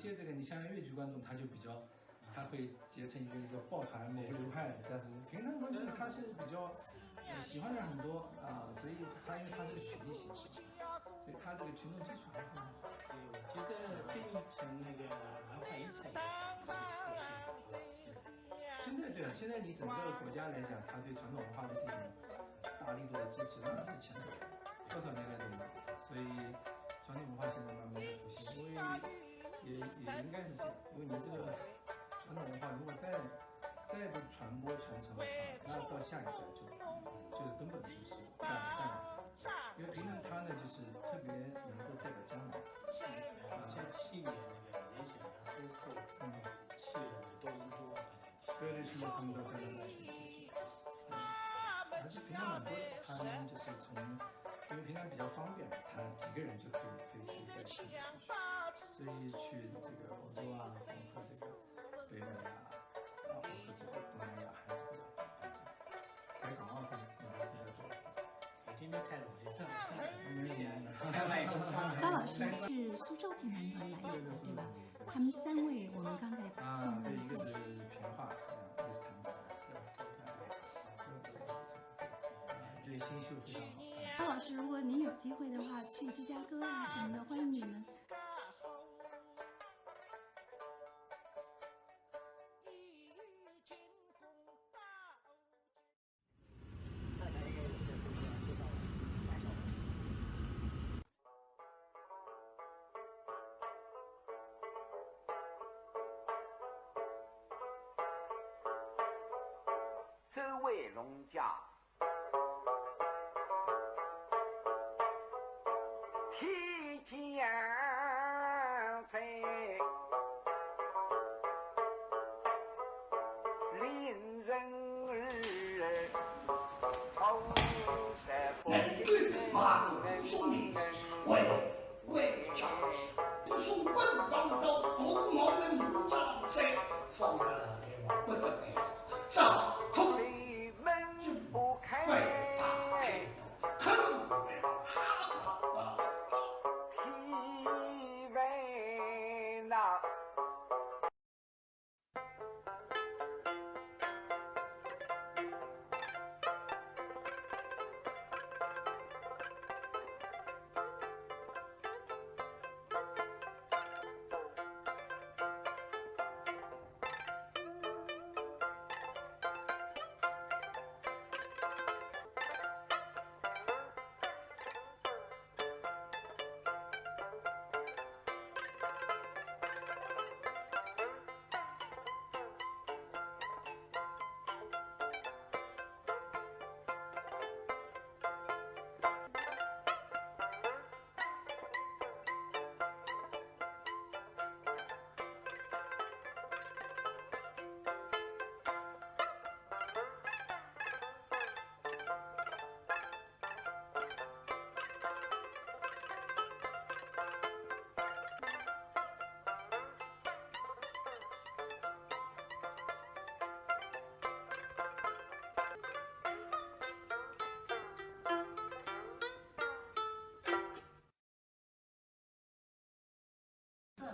些这个你像粤剧观众，他就比较，他会结成一个抱团某个流派，但是平常观众他是比较喜欢的人很多啊，所以他因为他是个曲艺形式，所以他这个群众基础还是很好。对，我觉得跟以前那个文化遗产现在对啊，现在你整个国家来讲，他对传统文化的这种大力度的支持，那是前所多少年来都有，所以传统文化现在慢慢的复兴，因为也应该是这样，因为你这个传统文化如果再不传播传承的话，那到下一代就是根本就是淡了。因为平常它呢就是特别能够代表江南，像去年那个也想要恢复，去了多伦多，对，去年他们到江南来去，还是平常蛮多的。他们就是因为平常比较方便，他几个人就可以在一起去，所以去这个欧洲啊，包括这个北美啊，包括这个东南亚还是比较多，台港澳会比较多。今天看了高老师是苏州评弹团来的，对吧？他们3位我们刚才听对，了一个是评话，一个是弹词，对，新秀非常好。高老师，如果您有机会的话，去芝加哥啊什么的，欢迎你们。周围农家提前在令人儿好色能对马书名为将士，不属本王的独毛人女长谁，放了那王不得为上空不开北大天都坑了哈达体为那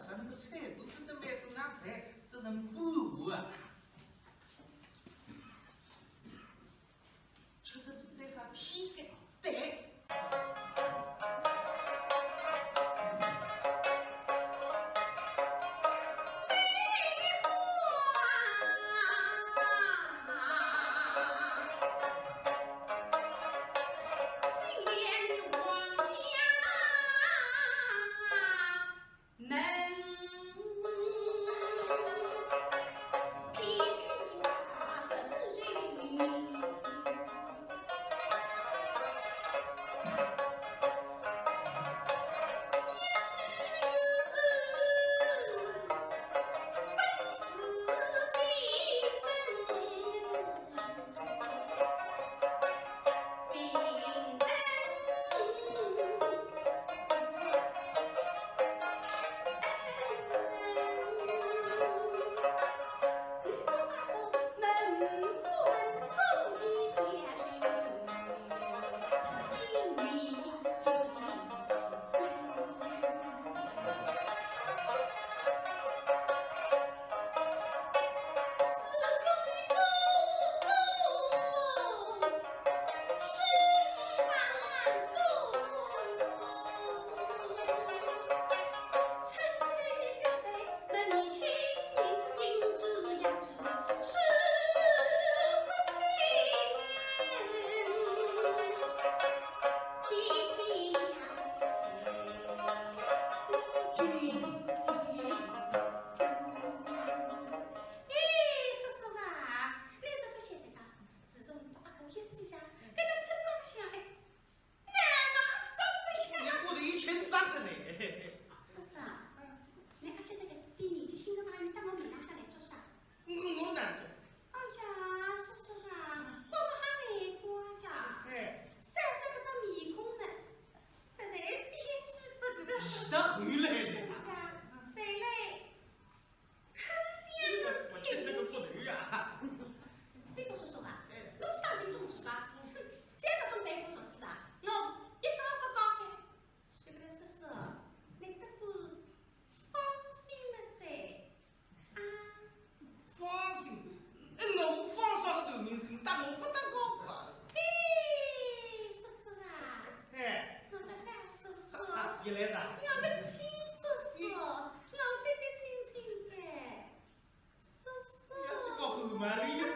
什么菜都吃得买都拿饭，这人不啊！吃的是这个体感对。我放上个头明星，但我不当高吧？叔叔啊，哎，我的大叔叔，你来的？我的亲叔叔，我对对亲亲的，叔叔。要是搞后门里有的。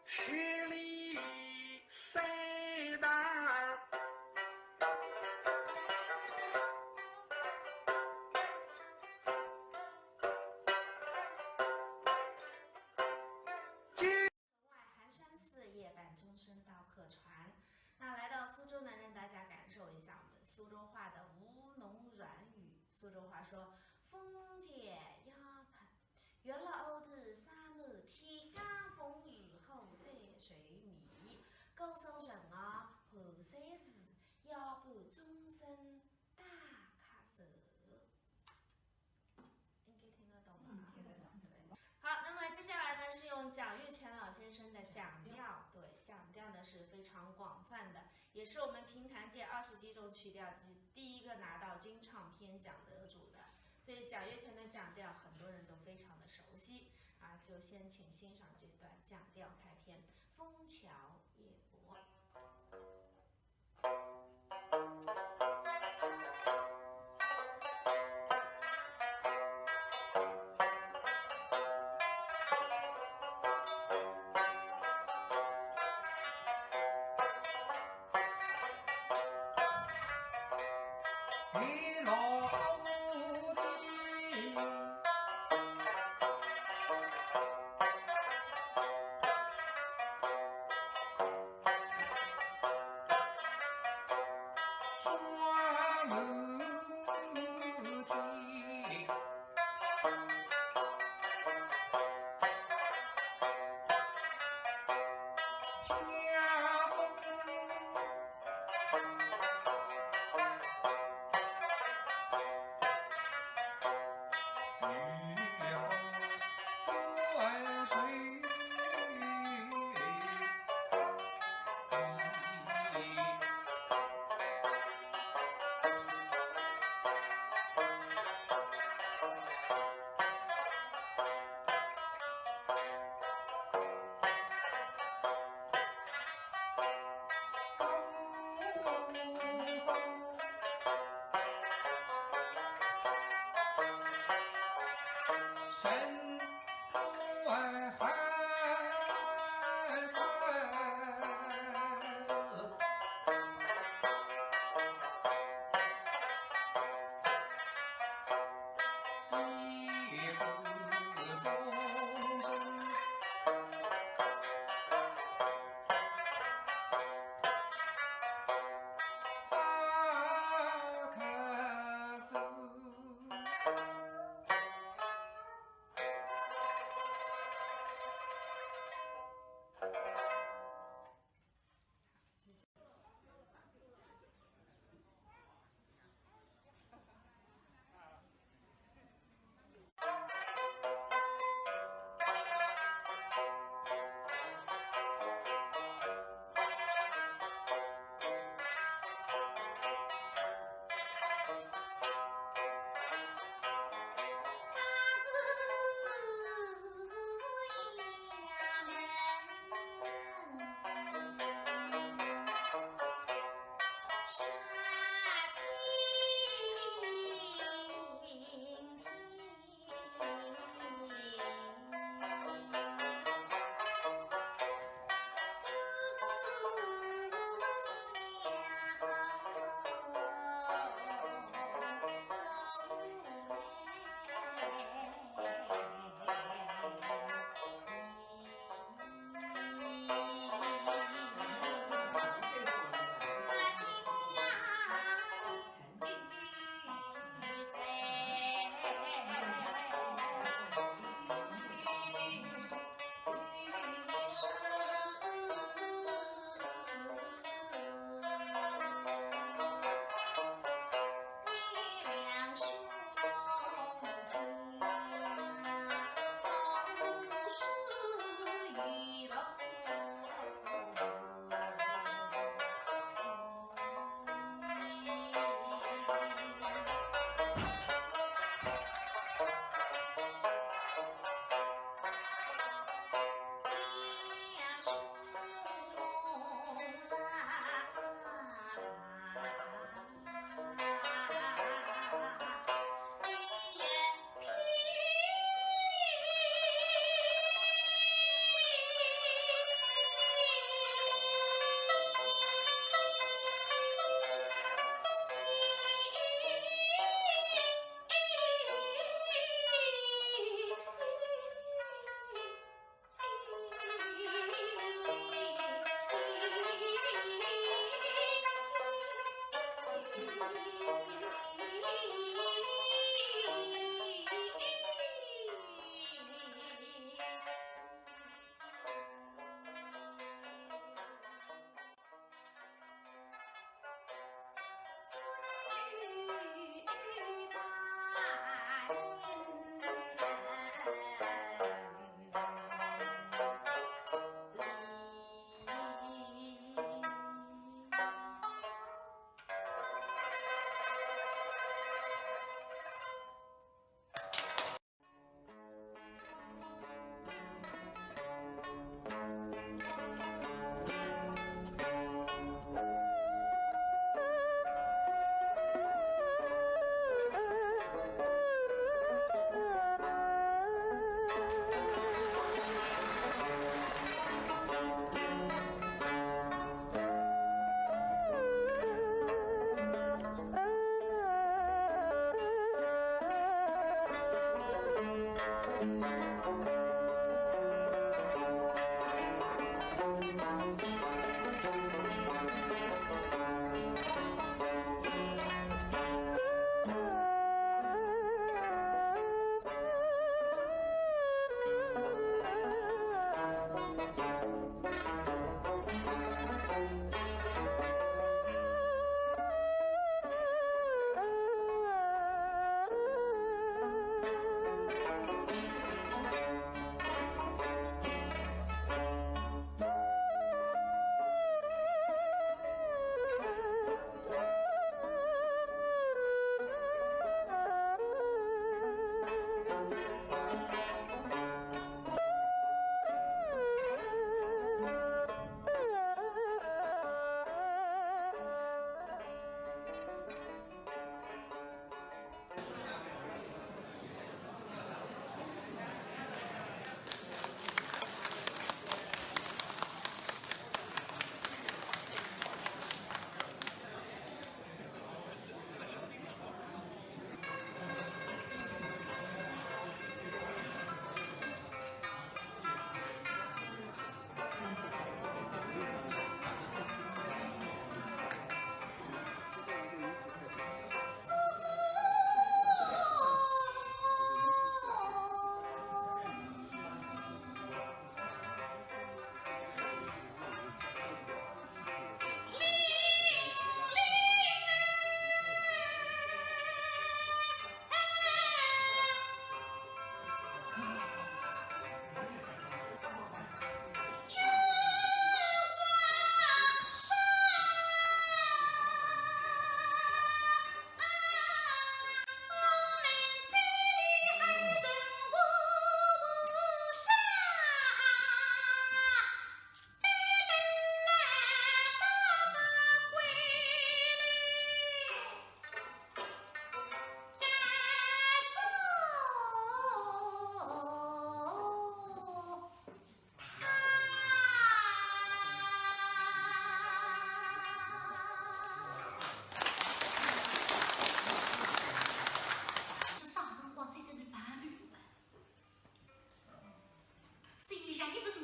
千里山大，外寒山寺夜半钟声到客船。那来到苏州呢，让大家感受一下我们苏州话的吴侬软语。苏州话说：风姐呀盆，月了后头三亩天，家风雨后得水米，高手人啊后山寺，要不终身大卡手。应该听得懂吧？听得懂。好，那么接下来呢是用蒋玉泉老先生的讲调，对，讲调呢是非常广泛的，也是我们评弹界20几种曲调第一个拿到金唱片奖得主的，所以蒋玉泉的讲调很多人都非常的熟悉啊，就先请欣赏这段讲调开篇，《枫桥夜泊》。一老的双有天，家雨后断水。身外寒山，一不终身。大可手。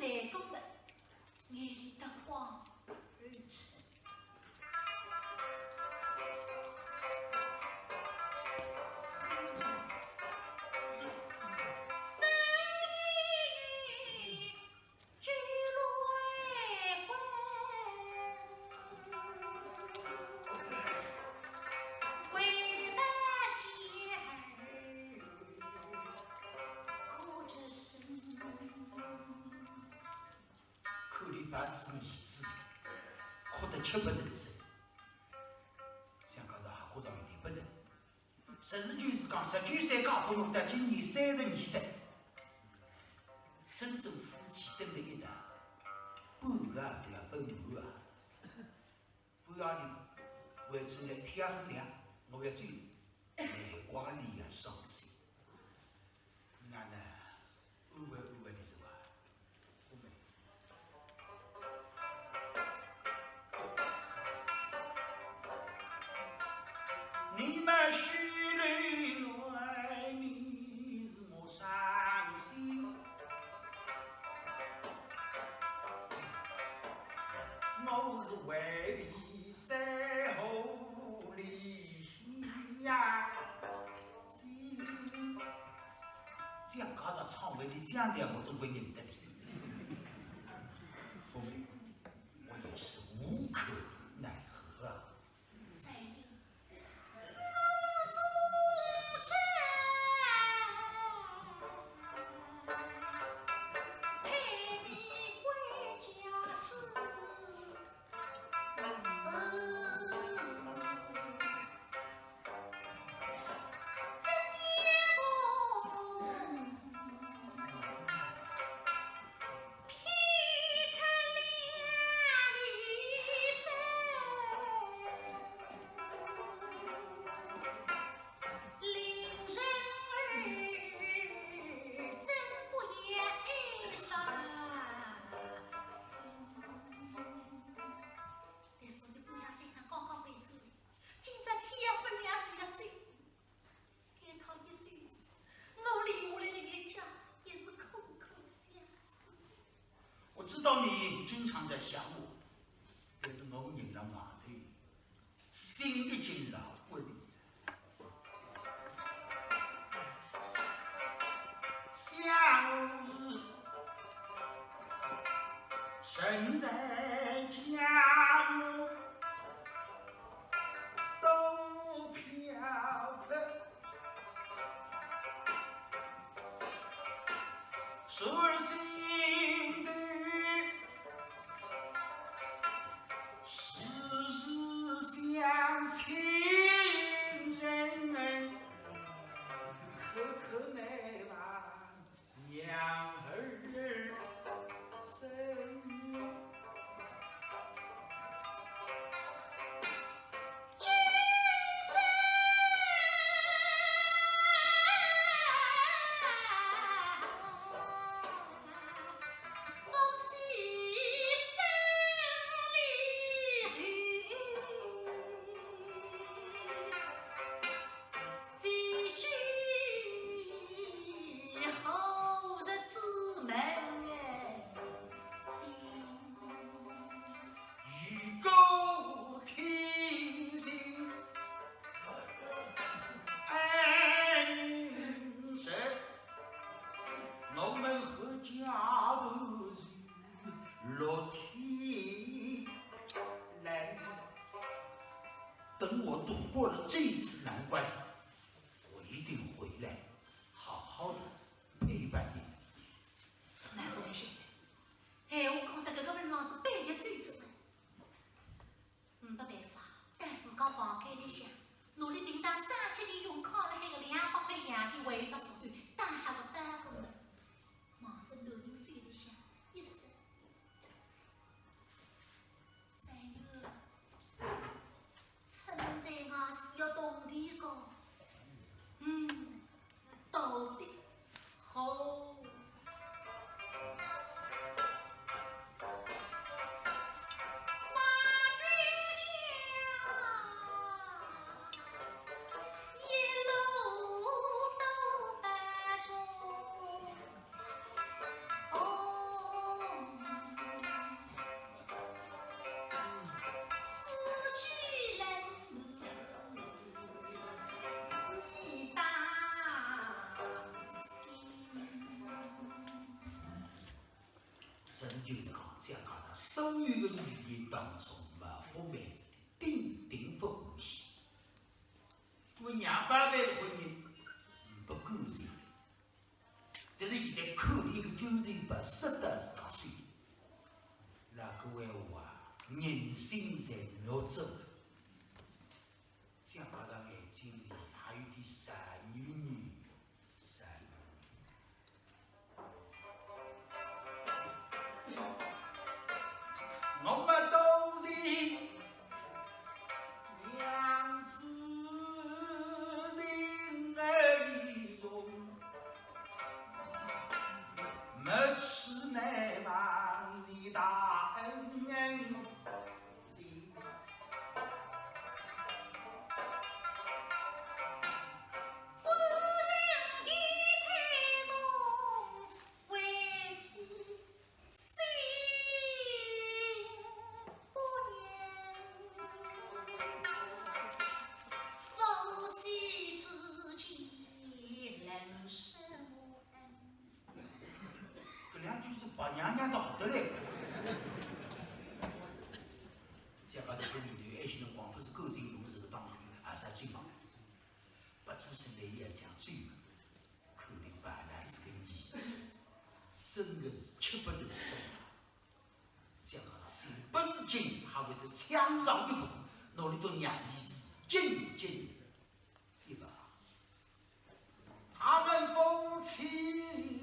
来公的，眼里的光如尘。把子儿子哭得泣不成声，想讲是下课上有点不仁。实事求是讲，19岁刚过弄得今年32岁，真正夫妻蹲在一堂，半个都要分满啊！半夜里回出来天也很亮，我要走，眼光里也伤心。那呢，安慰安慰你是吧？你们许里外面是我伤心，我是为你在乎里呀。这样搞上唱为你这样的，我总会认得你。后面我也是无可奈何啊。我知道你经常在想我，但是我忍了外头，心已经老不离。想日身在家园，都飘泊，顺心的。时时想亲人，可可奈把娘儿生。实事求是讲，想讲他所有的语言当中，没方面是顶顶不无限。因为娘爸辈的婚姻不干净，但是现在口里个酒头把说得自家酸，那个闲话啊，人心在脑走。想讲他眼睛里还有点傻女女。我们都是娘子人儿一种，没吃没饭的大恩人。把娘娘到得来，这个是里头爱情的光，不是构成用这个当口还是金毛，不知生来也想追，口里本来是个儿子，真的是七不人生啊！这个心不是金，还会得抢上一步，哪里都娘儿子，紧紧一把，他们夫妻。